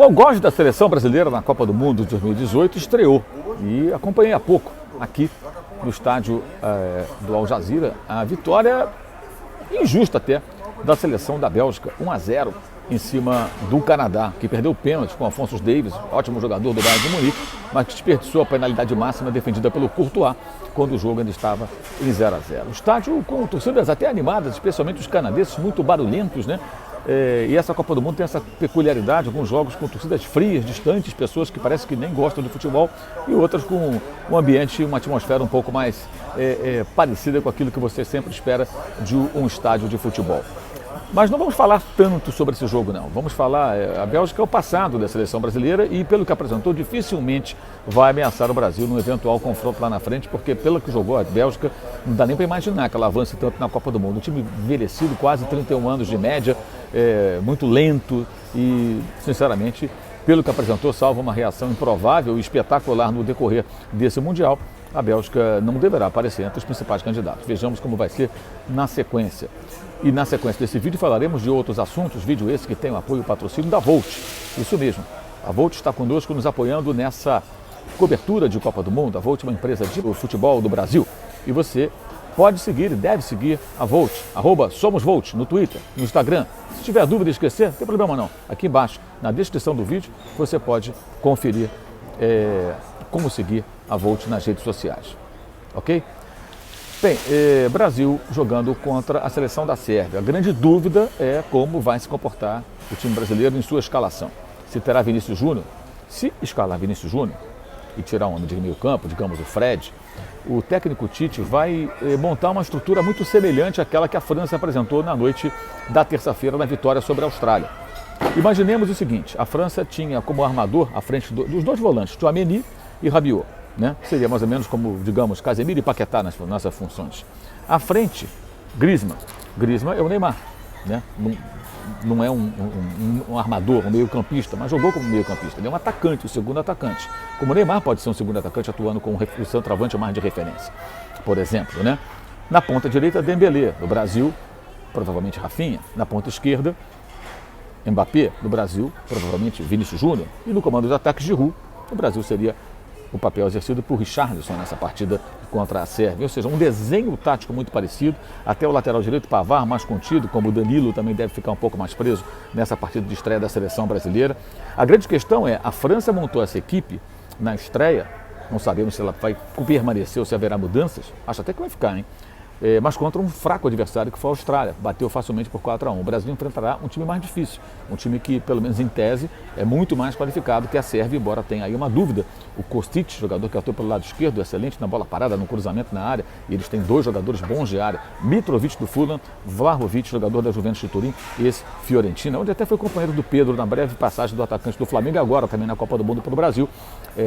algoz da seleção brasileira na Copa do Mundo de 2018 estreou e acompanhei há pouco aqui no estádio do Al Jazeera a vitória injusta até da seleção da Bélgica, 1-0 em cima do Canadá, que perdeu o pênalti com Alphonso Davies, ótimo jogador do Bayern de Munique, mas que desperdiçou a penalidade máxima defendida pelo Courtois quando o jogo ainda estava em 0-0. O estádio com torcidas até animadas, especialmente os canadenses, muito barulhentos, né? E essa Copa do Mundo tem essa peculiaridade, alguns jogos com torcidas frias, distantes, pessoas que parece que nem gostam de futebol, e outras com um ambiente, uma atmosfera um pouco mais parecida com aquilo que você sempre espera de um estádio de futebol. Mas não vamos falar tanto sobre esse jogo, não. Vamos falar, a Bélgica é o passado da seleção brasileira e, pelo que apresentou, dificilmente vai ameaçar o Brasil num eventual confronto lá na frente, porque pelo que jogou a Bélgica, não dá nem para imaginar que ela avance tanto na Copa do Mundo. Um time envelhecido, quase 31 anos de média, muito lento e, sinceramente, pelo que apresentou, salvo uma reação improvável e espetacular no decorrer desse Mundial, a Bélgica não deverá aparecer entre os principais candidatos. Vejamos como vai ser na sequência. E na sequência desse vídeo falaremos de outros assuntos, vídeo esse que tem o apoio e o patrocínio da Volt. Isso mesmo, a Volt está conosco nos apoiando nessa cobertura de Copa do Mundo. A Volt é uma empresa de futebol do Brasil e você pode seguir e deve seguir a Volt, @SomosVolt, no Twitter, no Instagram. Se tiver dúvida e esquecer, não tem problema não. Aqui embaixo, na descrição do vídeo, você pode conferir como seguir a Volt nas redes sociais, ok? Bem, Brasil jogando contra a seleção da Sérvia. A grande dúvida é como vai se comportar o time brasileiro em sua escalação. Se terá Vinícius Júnior, se escalar Vinícius Júnior e tirar um homem de meio campo, digamos o Fred, o técnico Tite vai montar uma estrutura muito semelhante àquela que a França apresentou na noite da terça-feira na vitória sobre a Austrália. Imaginemos o seguinte, a França tinha como armador à frente dos dois volantes, Tchouaméni e Rabiot. Né? Seria mais ou menos como, digamos, Casemiro e Paquetá nas nossas funções. À frente, Griezmann. Griezmann é o Neymar. Né? Não é um armador, um meio-campista, mas jogou como meio-campista. Ele é um atacante, o segundo atacante. Como o Neymar pode ser um segundo atacante atuando com o centroavante mais de referência, por exemplo. Né? Na ponta direita, Dembélé. No Brasil, provavelmente Rafinha. Na ponta esquerda, Mbappé. No Brasil, provavelmente Vinícius Júnior. E no comando de ataques, Giroud. No Brasil seria o papel exercido por Richarlison nessa partida contra a Sérvia. Ou seja, um desenho tático muito parecido, até o lateral direito, Pavard, mais contido, como o Danilo também deve ficar um pouco mais preso nessa partida de estreia da seleção brasileira. A grande questão é, a França montou essa equipe na estreia, não sabemos se ela vai permanecer ou se haverá mudanças, acho até que vai ficar, hein? Mas contra um fraco adversário que foi a Austrália, bateu facilmente por 4-1. O Brasil enfrentará um time mais difícil, um time que, pelo menos em tese, é muito mais qualificado que a Sérvia, embora tenha aí uma dúvida. O Kostic, jogador que atua pelo lado esquerdo, excelente na bola parada, no cruzamento na área, e eles têm dois jogadores bons de área, Mitrovic do Fulham, Vlahovic, jogador da Juventus de Turim, e esse Fiorentina, onde até foi companheiro do Pedro na breve passagem do atacante do Flamengo, e agora também na Copa do Mundo pelo Brasil,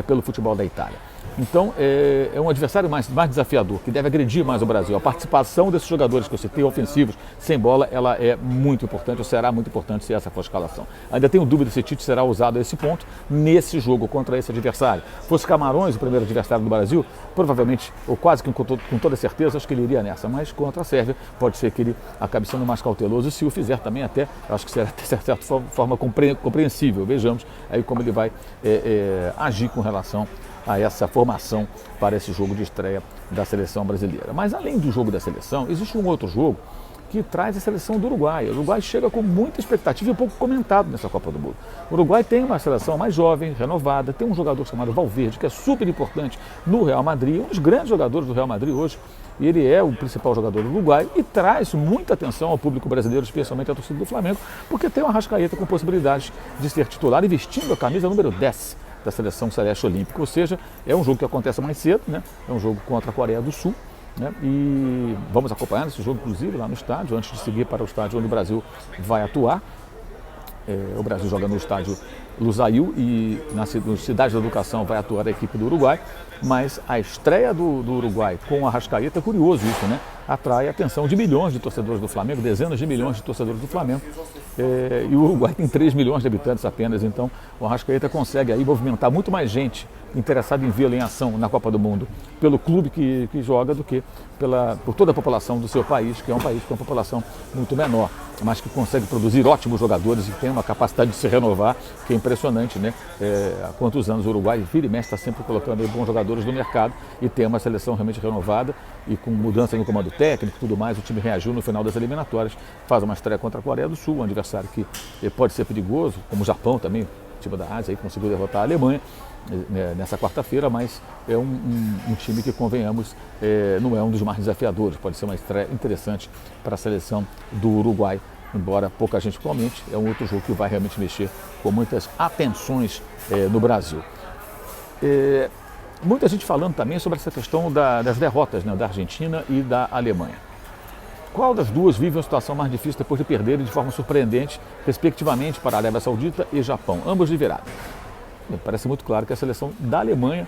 pelo futebol da Itália. Então, é um adversário mais desafiador, que deve agredir mais o Brasil. A participação desses jogadores que eu citei, ofensivos, sem bola, ela é muito importante, ou será muito importante se essa for a escalação. Ainda tenho dúvida se Tite será usado a esse ponto, nesse jogo contra esse adversário. Fosse Camarões o primeiro adversário do Brasil, provavelmente, ou quase que com toda certeza, acho que ele iria nessa. Mas contra a Sérvia, pode ser que ele acabe sendo mais cauteloso, e se o fizer também até, acho que será de certa forma compreensível. Vejamos aí como ele vai agir com relação a essa formação para esse jogo de estreia da seleção brasileira. Mas além do jogo da seleção, existe um outro jogo que traz a seleção do Uruguai. O Uruguai chega com muita expectativa e pouco comentado nessa Copa do Mundo. O Uruguai tem uma seleção mais jovem, renovada, tem um jogador chamado Valverde, que é super importante no Real Madrid, um dos grandes jogadores do Real Madrid hoje, e ele é o principal jogador do Uruguai e traz muita atenção ao público brasileiro, especialmente à torcida do Flamengo, porque tem uma Arrascaeta com possibilidades de ser titular e vestindo a camisa número 10 da seleção celeste olímpica, ou seja, é um jogo que acontece mais cedo, né? É um jogo contra a Coreia do Sul, né? E vamos acompanhar esse jogo, inclusive, lá no estádio, antes de seguir para o estádio onde o Brasil vai atuar. O Brasil joga no estádio Lusail e na Cidade da Educação vai atuar a equipe do Uruguai, mas a estreia do Uruguai com a Arrascaeta, é curioso isso, né? Atrai a atenção de milhões de torcedores do Flamengo, dezenas de milhões de torcedores do Flamengo, e o Uruguai tem 3 milhões de habitantes apenas, então o Arrascaeta consegue aí movimentar muito mais gente interessado em vê-lo em ação na Copa do Mundo pelo clube que joga do que por toda a população do seu país, que é um país com uma população muito menor, mas que consegue produzir ótimos jogadores e tem uma capacidade de se renovar que é impressionante, né? Há quantos anos o Uruguai, vira e mexe, está sempre colocando bons jogadores no mercado e tem uma seleção realmente renovada e com mudança no comando técnico e tudo mais, o time reagiu no final das eliminatórias, faz uma estreia contra a Coreia do Sul, um adversário que pode ser perigoso, como o Japão também, o time da Ásia aí conseguiu derrotar a Alemanha nessa quarta-feira, mas é um time que, convenhamos, não é um dos mais desafiadores. Pode ser uma estreia interessante para a seleção do Uruguai, embora pouca gente comente, é um outro jogo que vai realmente mexer com muitas atenções no Brasil. Muita gente falando também sobre essa questão das derrotas, né, da Argentina e da Alemanha. Qual das duas vive uma situação mais difícil depois de perderem de forma surpreendente, respectivamente, para a Arábia Saudita e Japão, ambos de virada? Parece muito claro que a seleção da Alemanha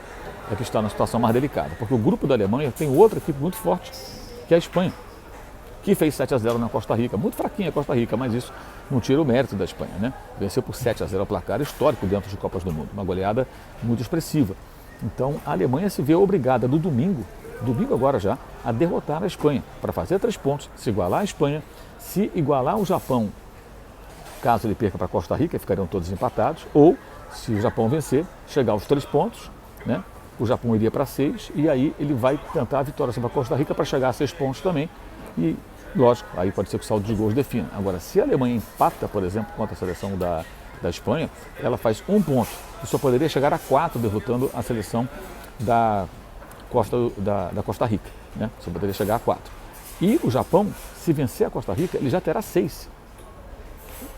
é que está na situação mais delicada, porque o grupo da Alemanha tem outra equipe muito forte, que é a Espanha, que fez 7-0 na Costa Rica, muito fraquinha a Costa Rica, mas isso não tira o mérito da Espanha, né? Venceu por 7-0 o placar histórico dentro de Copas do Mundo, uma goleada muito expressiva. Então a Alemanha se vê obrigada no domingo agora já, a derrotar a Espanha, para fazer 3 pontos, se igualar a Espanha, se igualar o Japão, caso ele perca para a Costa Rica, ficariam todos empatados, ou se o Japão vencer, chegar aos 3 pontos, né? O Japão iria para 6 e aí ele vai tentar a vitória sobre a Costa Rica para chegar a 6 pontos também. E, lógico, aí pode ser que o saldo de gols defina. Agora, se a Alemanha empata, por exemplo, contra a seleção da Espanha, ela faz 1 ponto e só poderia chegar a 4 derrotando a seleção da Costa Rica, né? Só poderia chegar a 4. E o Japão, se vencer a Costa Rica, ele já terá 6.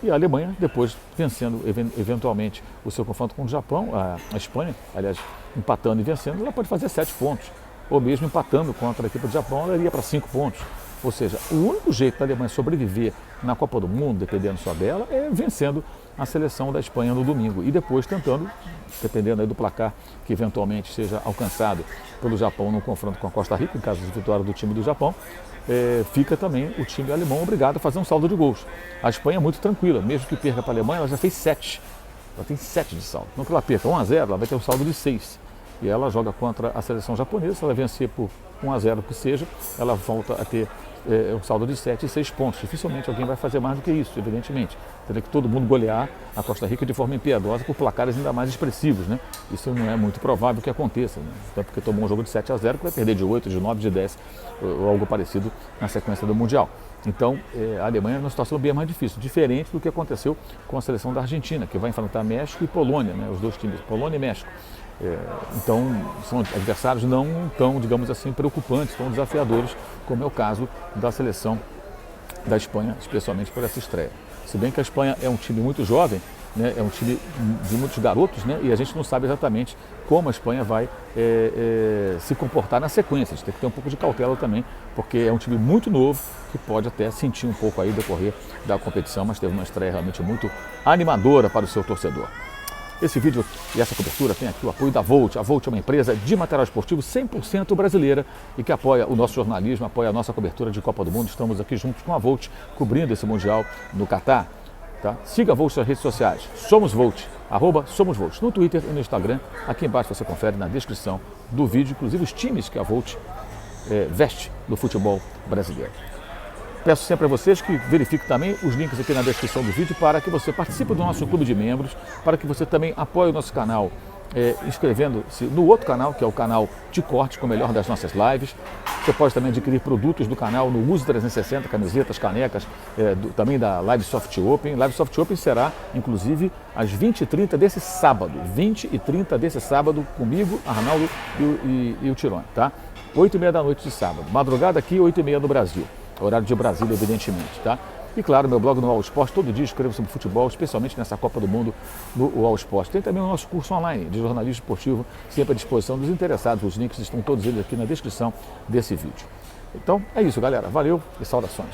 E a Alemanha, depois vencendo eventualmente o seu confronto com o Japão, a Espanha, aliás, empatando e vencendo, ela pode fazer 7 pontos. Ou mesmo empatando contra a equipe do Japão, ela iria para 5 pontos. Ou seja, o único jeito da Alemanha sobreviver na Copa do Mundo, dependendo só dela, é vencendo a seleção da Espanha no domingo. E depois tentando, dependendo aí do placar que eventualmente seja alcançado pelo Japão no confronto com a Costa Rica, em caso de vitória do time do Japão, fica também o time alemão obrigado a fazer um saldo de gols. A Espanha é muito tranquila, mesmo que perca para a Alemanha, ela já fez 7. Ela tem 7 de saldo. Não que ela perca 1-0, ela vai ter um saldo de 6. E ela joga contra a seleção japonesa, se ela vencer por 1-0 que seja, ela volta a ter um saldo de 7 e 6 pontos. Dificilmente alguém vai fazer mais do que isso, evidentemente. Teria que todo mundo golear a Costa Rica de forma impiedosa por placares ainda mais expressivos, né? Isso não é muito provável que aconteça, né? Até porque tomou um jogo de 7-0 que vai perder de 8, de 9, de 10 ou algo parecido na sequência do Mundial. Então, a Alemanha é uma situação bem mais difícil, diferente do que aconteceu com a seleção da Argentina, que vai enfrentar México e Polônia, né? Os dois times, Polônia e México. Então, são adversários não tão, digamos assim, preocupantes, tão desafiadores, como é o caso da seleção da Espanha, especialmente por essa estreia. Se bem que a Espanha é um time muito jovem, né, é um time de muitos garotos, né, e a gente não sabe exatamente como a Espanha vai se comportar na sequência. A gente tem que ter um pouco de cautela também, porque é um time muito novo, que pode até sentir um pouco aí o decorrer da competição, mas teve uma estreia realmente muito animadora para o seu torcedor. Esse vídeo e essa cobertura tem aqui o apoio da Volt. A Volt é uma empresa de material esportivo 100% brasileira e que apoia o nosso jornalismo, apoia a nossa cobertura de Copa do Mundo. Estamos aqui juntos com a Volt, cobrindo esse Mundial no Catar. Tá? Siga a Volt nas redes sociais. Somos Volt, @SomosVolt, no Twitter e no Instagram. Aqui embaixo você confere na descrição do vídeo, inclusive os times que a Volt veste no futebol brasileiro. Peço sempre a vocês que verifiquem também os links aqui na descrição do vídeo para que você participe do nosso clube de membros, para que você também apoie o nosso canal inscrevendo-se no outro canal, que é o canal de corte com o melhor das nossas lives. Você pode também adquirir produtos do canal no Uso 360, camisetas, canecas, também da Live Soft Open. Live Soft Open será, inclusive, às 20h30 desse sábado. 20h30 desse sábado, comigo, Arnaldo e o Tirone, tá? 8h30 da noite de sábado. Madrugada aqui, 8h30 no Brasil. Horário de Brasília, evidentemente, tá? E claro, meu blog no UOL Esporte, todo dia escrevo sobre futebol, especialmente nessa Copa do Mundo no UOL Esporte. Tem também o nosso curso online de jornalismo esportivo, sempre à disposição dos interessados. Os links estão todos eles aqui na descrição desse vídeo. Então, é isso, galera. Valeu e saudações.